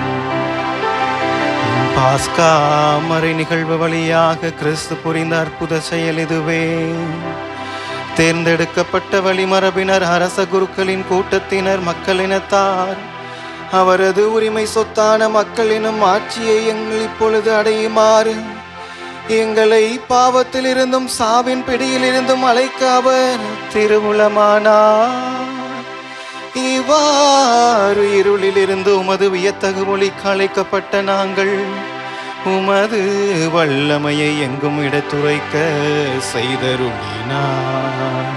பாஸ்கா மறை நிகழ்வு வழியாக கிறிஸ்து புரிந்த அற்புத செயல் இதுவே. தேர்ந்தெடுக்கப்பட்ட வழிமரபினர், அரச குருக்களின் கூட்டத்தினர், மக்களினத்தார் அவரது உரிமை சொத்தான மக்களினும் ஆட்சியை எங்கள் இப்பொழுது அடையுமாறு எங்களை பாவத்தில் இருந்தும் சாவின் பிடியில் இருந்தும் அழைக்க அவர் திருவுளமானார். இவ்வாறு இருளில் இருந்து உமது வியத்தகு மொழிக்கு அழைக்கப்பட்ட நாங்கள் உமது வல்லமையை எங்கும் இடத்துரைக்க செய்தருளினார்.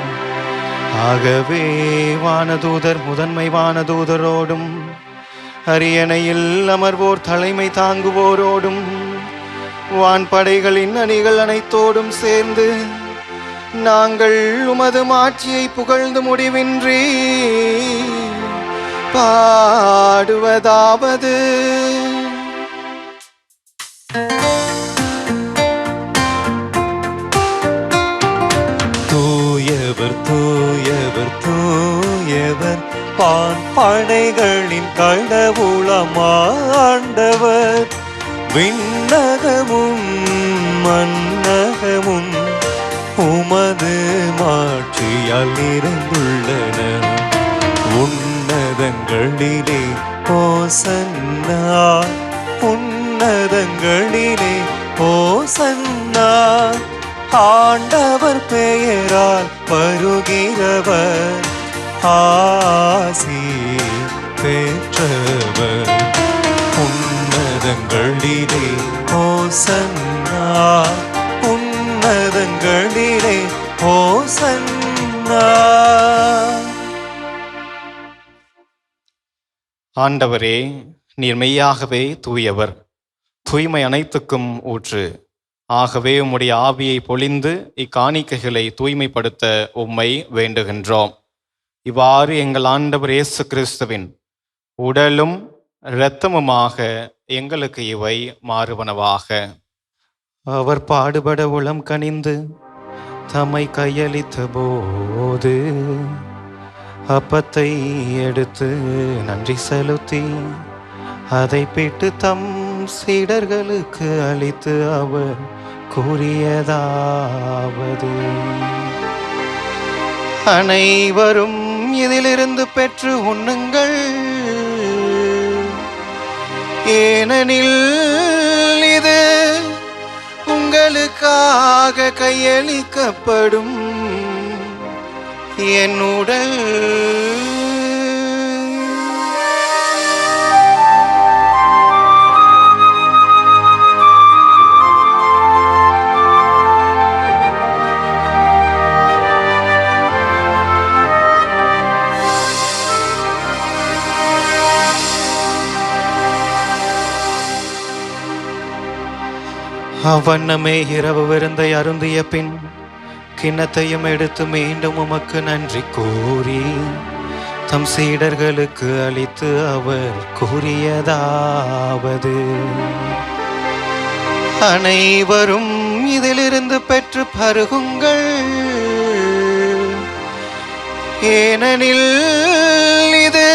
ஆகவே வானதூதர் முதன்மை வானதூதரோடும் அரியணையில் அமர்வோர் தலைமை தாங்குவோரோடும் வான்படைகளின் அணிகள் அனைத்தோடும் சேர்ந்து நாங்கள் உமது மாட்சியை புகழ்ந்து முடிவின்றி பாடுவதாவது: தூயவர் தூயவர் தூயவர் படைகளின் கடவுளமாண்டவர். விண்ணகமும் மன்னகமும் உமது மாட்சியால் நிறைந்துள்ளன. உன்னதங்களிலே ஓசன்னா, உன்னதங்களிலே ஓசன்னா. ஆண்டவர் பெயரால் வருகிறவர் ஆசி பெற்றவர். உன்னதங்களிலே ஓசன்னா, உன்னதங்களிலே ஓசன்னா. ஆண்டவரே, நீர் மெய்யாகவே தூயவர், தூய்மை அனைத்துக்கும் ஊற்று. ஆகவே உம்முடைய ஆவியை பொழிந்து இக்காணிக்கைகளை தூய்மைப்படுத்த உம்மை வேண்டுகின்றோம். இவ்வாறு எங்கள் ஆண்டவர் இயேசு கிறிஸ்துவின் உடலும் இரத்தமுமாக எங்களுக்கு இவை மாறுவனவாக. அவர் பாடுபட உளம் கனிந்து தம்மை கையளித்த போது அப்பத்தை எடுத்து நன்றி செலுத்தி அதை பிட்டு தம் சீடர்களுக்கு அளித்து அவர் கூறியதாவது: அனைவரும் இதிலிருந்து பெற்று உண்ணுங்கள், ஏனெனில் இது உங்களுக்காக கையளிக்கப்படும் என் உடல். அவ்வண்ணமே இரவு விருந்தை அருந்திய பின் கிண்ணத்தையும் எடுத்து மீண்டும் உமக்கு நன்றி கூறி தம் சீடர்களுக்கு அளித்து அவர் கூறியதாவது: அனைவரும் இதிலிருந்து பெற்று பருகுங்கள், ஏனெனில் இது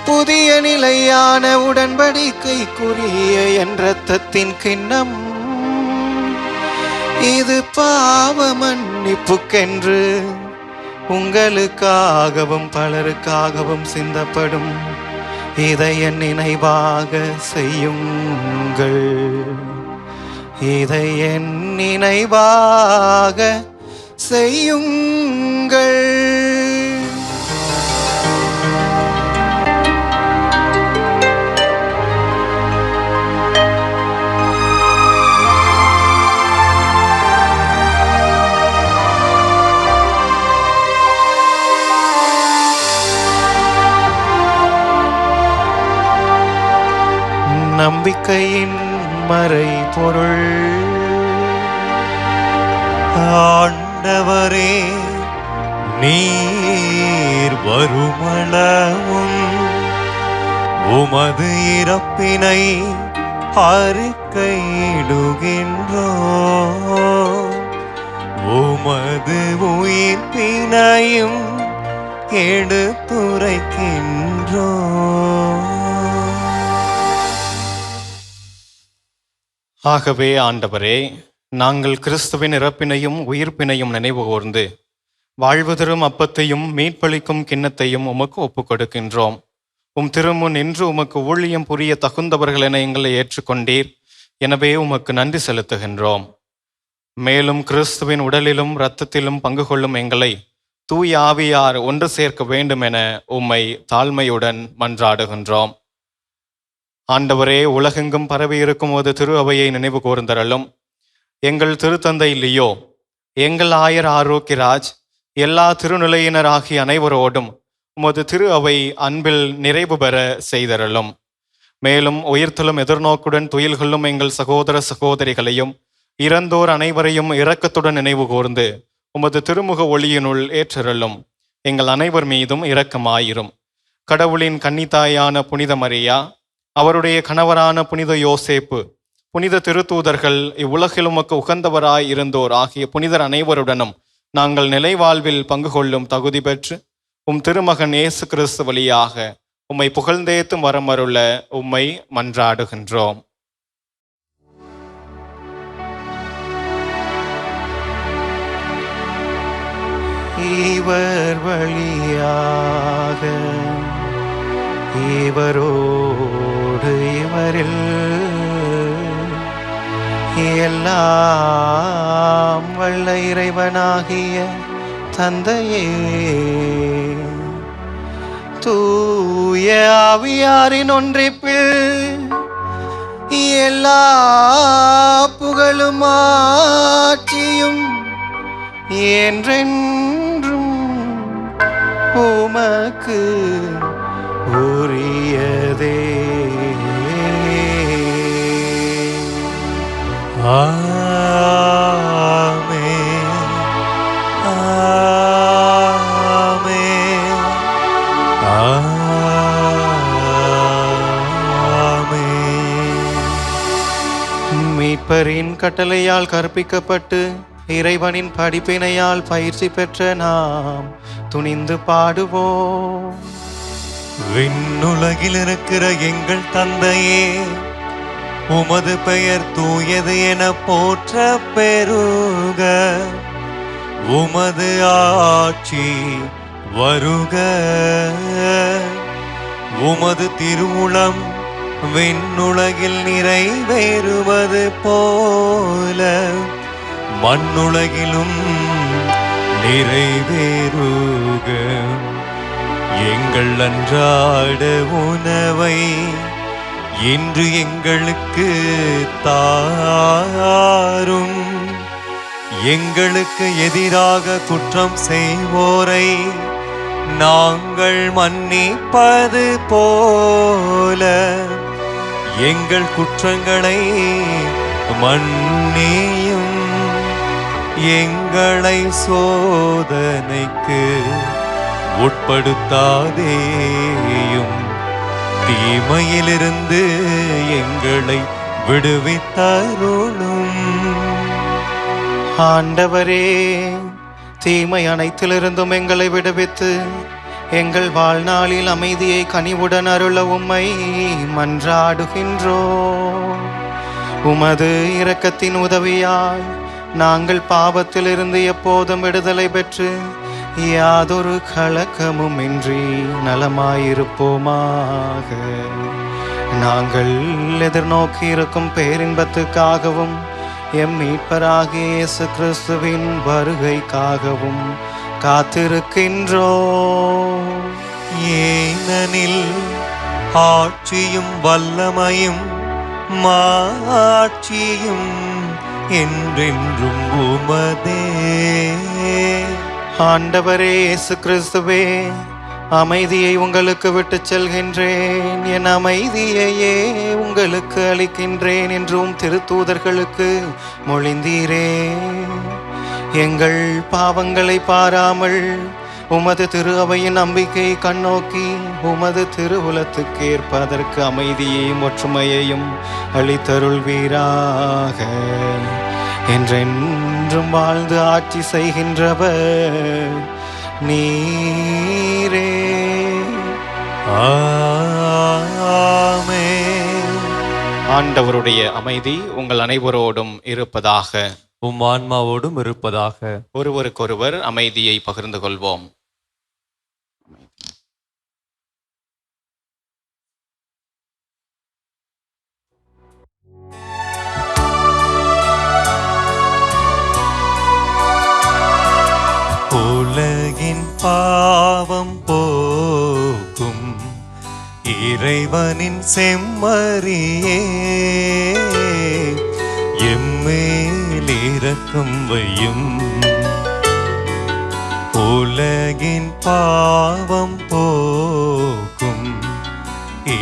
புதிய நிலையான உடன்படிக்கைக்குரிய என் இரத்தத்தின் கிண்ணம். இது பாவ மன்னிப்புக்கென்று உங்களுக்காகவும் பலருக்காகவும் சிந்தப்படும் இதை என் நினைவாக செய்யுங்கள். இதை என் நினைவாக செய்யுங்கள். நம்பிக்கையின் மறைபொருள். ஆண்டவரே, நீர் வருமளவும் உமது இறப்பினை அறிக்கையிடுகின்றோம், உமது உயிர்ப்பினையும் எடுத்துரைக்கின்றோம். ஆகவே ஆண்டவரே, நாங்கள் கிறிஸ்துவின் இறப்பினையும் உயிர்ப்பினையும் நினைவு கூர்ந்து வாழ்வு தரும் அப்பத்தையும் மீட்பளிக்கும் கிண்ணத்தையும் உமக்கு ஒப்புக் கொடுக்கின்றோம். உம் திருமுன் நின்று உமக்கு ஊழியம் புரிய தகுந்தவர்கள் என எங்களை ஏற்றுக்கொண்டீர். எனவே உமக்கு நன்றி செலுத்துகின்றோம். மேலும் கிறிஸ்துவின் உடலிலும் இரத்தத்திலும் பங்கு கொள்ளும் எங்களை தூய ஆவியார் ஒன்று சேர்க்க வேண்டும் என உம்மை தாழ்மையுடன் மன்றாடுகின்றோம். ஆண்டவரே, உலகெங்கும் பரவி இருக்கும் ஒரு திரு அவையை நினைவு கூர்ந்தரலும். எங்கள் திருத்தந்தை லியோ, எங்கள் ஆயர் ஆரோக்கியராஜ், எல்லா திருநிலையினர் ஆகிய அனைவரோடும் உமது திரு அவை அன்பில் நிறைவு பெற செய்தரலும். மேலும் உயிர்த்தலும் எதிர்நோக்குடன் துயில் கொள்ளும் எங்கள் சகோதர சகோதரிகளையும் இறந்தோர் அனைவரையும் இரக்கத்துடன் நினைவு கூர்ந்து உமது திருமுக ஒளியினுள் ஏற்றருளும். எங்கள் அனைவர் மீதும் இரக்கமாயிரும். கடவுளின் கன்னித்தாயான புனித மரியா, அவருடைய கணவரான புனித யோசேப்பு, புனித திருத்தூதர்கள், இவ்வுலகில் உமக்கு உகந்தவராய் இருந்தோர் ஆகிய புனிதர் அனைவருடனும் நாங்கள் நிலைவாழ்வில் பங்கு கொள்ளும் தகுதி பெற்று உம் திருமகன் இயேசு கிறிஸ்து வழியாக உம்மை புகழ்ந்தேத்தும் வரமருள உம்மை மன்றாடுகின்றோம். இவர் வழியாக இவரோடு இவரில் எல்லாம் வல்ல இறைவனாகிய தந்தையே, தூய ஆவியாரின் ஒன்றிப்பில் எல்லா புகழும் ஆட்சியும் என்றென்றும் உமக்கு உரியதே. ஆமென், ஆமென், ஆமென். மீட்பரின் கட்டளையால் கற்பிக்கப்பட்டு இறைவனின் படிப்பினையால் பயிற்சி பெற்ற நாம் துணிந்து பாடுவோம். விண்ணுலகில் இருக்கிற எங்கள் தந்தையே, உமது பெயர் தூயது என போற்ற பெருக, உமது ஆட்சி வருக, உமது திருவுளம் விண்ணுலகில் நிறைவேறுவது போல மண்ணுலகிலும் நிறைவேறுக. எங்கள் அன்றாட உணவை இன்று எங்களுக்கு தாரும். எங்களுக்கு எதிராக குற்றம் செய்வோரை நாங்கள் மன்னிப்பது போல எங்கள் குற்றங்களை மன்னியும். எங்களை சோதனைக்கு உட்படுத்தாதேயும், தீமையிலிருந்து எங்களை விடுவித்தருளும். ஆண்டவரே, தீமை அனைத்திலிருந்தும் எங்களை விடுவித்து எங்கள் வாழ்நாளில் அமைதியை கனிவுடன் அருள உம்மை மன்றாடுகின்றோம். உமது இரக்கத்தின் உதவியால் நாங்கள் பாவத்திலிருந்து எப்போதும் விடுதலை பெற்று யாதொரு கலக்கமும் இன்றி நலமாயிருப்போமாக. நாங்கள் எதிர்நோக்கி இருக்கும் பேரின்பத்துக்காகவும் எம் மீட்பராகிய இயேசு கிறிஸ்துவின் வருகைக்காகவும் காத்திருக்கின்றோம். ஏனெனில் ஆட்சியும் வல்லமையும் மாட்சியும் என்றென்றும் உமதே. ஆண்டவரே இயேசு கிறிஸ்துவே, அமைதியை உங்களுக்கு விட்டுச் செல்கின்றேன், என் அமைதியையே உங்களுக்கு அளிக்கின்றேன் என்றும் திருத்தூதர்களுக்கு மொழிந்தீரே. எங்கள் பாவங்களை பாராமல் உமது திரு அவையின் நம்பிக்கை கண்ணோக்கி உமது திருவுலத்துக்கு ஏற்பதற்கு அமைதியையும் ஒற்றுமையையும் அளித்தருள்வீராக. என்றென்றும் வாழ்ந்து ஆட்சி செய்கின்றவர் நீரே. ஆமென். ஆண்டவருடைய அமைதி உங்கள் அனைவரோடும் இருப்பதாக. உம் ஆன்மாவோடும் இருப்பதாக. ஒருவருக்கொருவர் அமைதியை பகிர்ந்து கொள்வோம். உலகின் பாவம் போக்கும் இறைவனின் செம்மறியே, எம்மேல் இரக்கம் வையும். உலகின் பாவம் போக்கும்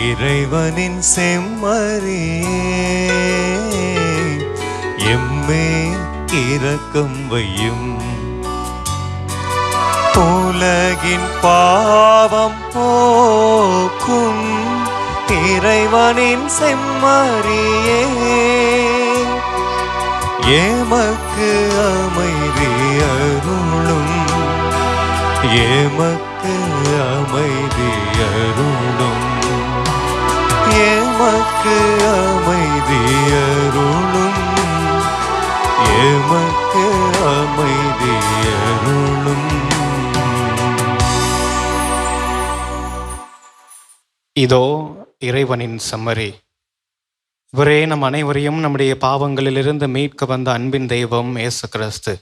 இறைவனின் செம்மறியே, எம்மேல் இரக்கம் வையும். உலகின் பாவம் போக்கும் இறைவனின் செம்மறியே, எமக்கு அமைதி அருளும், எமக்கு அமைதி அருளும், எமக்கு அமைதி அருளும், எமக்கு அமைதி அருளும். இதோ இறைவனின் செம்மறி. இவரே நம் அனைவரையும் நம்முடைய பாவங்களிலிருந்து மீட்க வந்த அன்பின் தெய்வம் இயேசு கிறிஸ்து.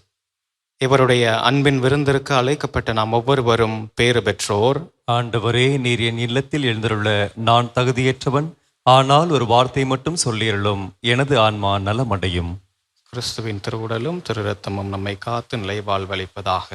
இவருடைய அன்பின் விருந்திற்கு அழைக்கப்பட்ட நாம் ஒவ்வொருவரும் பேறு பெற்றோர். ஆண்டவரே, நீர் என் இல்லத்தில் எழுந்தருள நான் தகுதியற்றவன். ஆனால் ஒரு வார்த்தை மட்டும் சொல்லியருளும், எனது ஆன்மா நலமடையும். கிறிஸ்துவின் திருவுடலும் திரு இரத்தமும் நம்மை காத்து நிலை வாழ்வளிப்பதாக.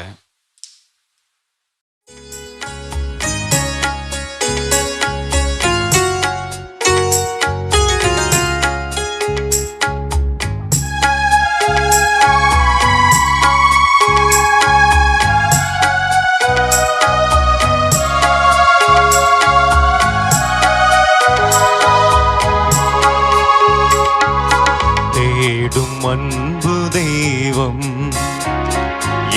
அன்பு தெய்வம்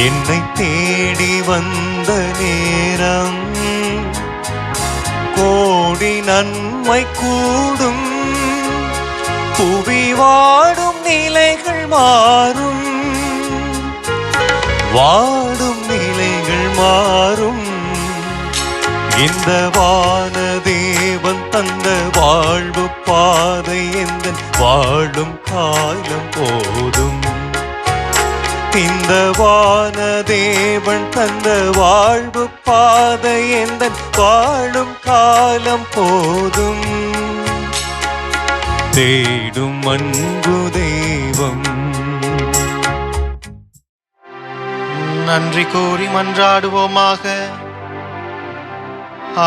என்னை தேடி வந்த நேரம், கோடி நன்மை கூடும், புவி வாடும் நிலைகள் மாறும், வாடும் நிலைகள் மாறும். இந்த வானதேவன் தந்த வாழ்வு பாதை எந்த வாழும் காலம் போதும். இந்த வானதேவன் தந்த வாழ்வு பாதை எந்த வாழும் காலம் போதும். தேடும் அன்பு தெய்வம். நன்றி கூறி மன்றாடுவோமாக.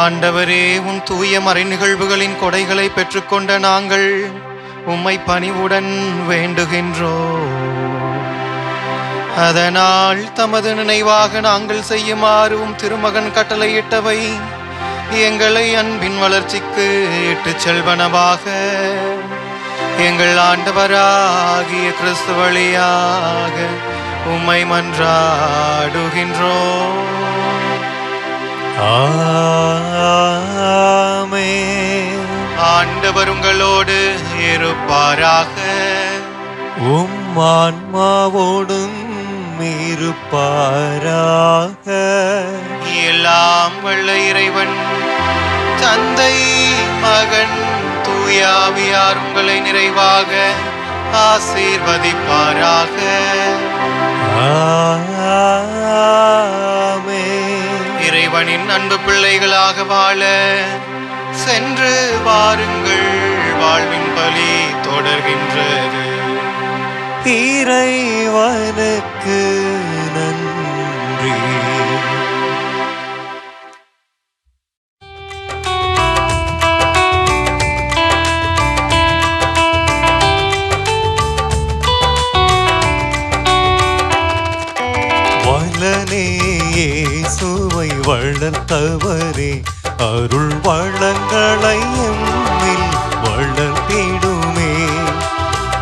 ஆண்டவரே, உன் தூய மறை நிகழ்வுகளின் கொடைகளை பெற்றுக்கொண்ட நாங்கள் உம்மை பணிவுடன் வேண்டுகின்றோம். அதனால் தமது நினைவாக நாங்கள் செய்யுமாறு உம் திருமகன் கட்டளையிட்டவை எங்களை அன்பின் வளர்ச்சிக்கு இட்டுச் செல்வனவாக. எங்கள் ஆண்டவராகிய கிறிஸ்து வழியாக உம்மை மன்றாடுகின்றோம். ஆமென். ஆண்டவர் உங்களோடு இருப்பாராக. உம் ஆன்மாவோடும் இருப்பாராக. எல்லாம் வல்ல இறைவன் தந்தை மகன் தூயாவியார் உங்களை நிறைவாக ஆசீர்வதிப்பாராக. ஆமென். இறைவனின் அன்பு பிள்ளைகளாக வாழ சென்று வாருங்கள், வாழ்வின் பலி தொடர்கின்றது. இறைவனுக்கு நன்றி. வளனே இயேசுவை வளர்த்தவரே, அருள் வளங்களை எம்மில் வளர்த்திடுமே.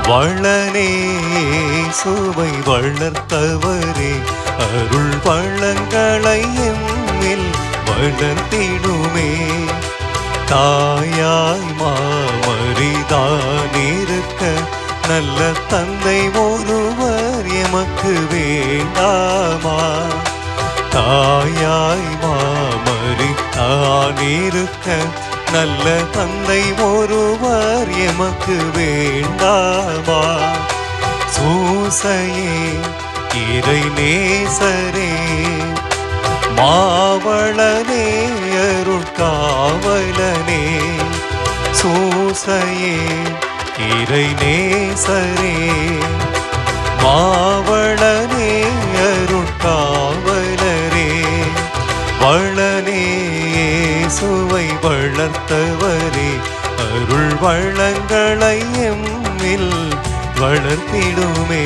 வளனே இயேசுவை வளர்த்தவரே, அருள் வளங்களை எம்மில் வளர்த்திடுமே. தாயாய் மாமரிதான் இருக்க நல்ல தந்தை ஒருவர் எமக்கு வேண்டாமா? தாயாய் மாமரிதான் இருக்க நல்ல தந்தை ஒருவர் எமக்கு வேண்டாமா? சூசையே இறை நேசரே, மாவளனே அருட்காவலனே. சூசையே இறை நேசரே, மாவளனே அருட்காவலரே. வளனே இயேசுவை வளர்த்தவரே, அருள் வளங்களை எம்மில் வளர்த்திடுமே.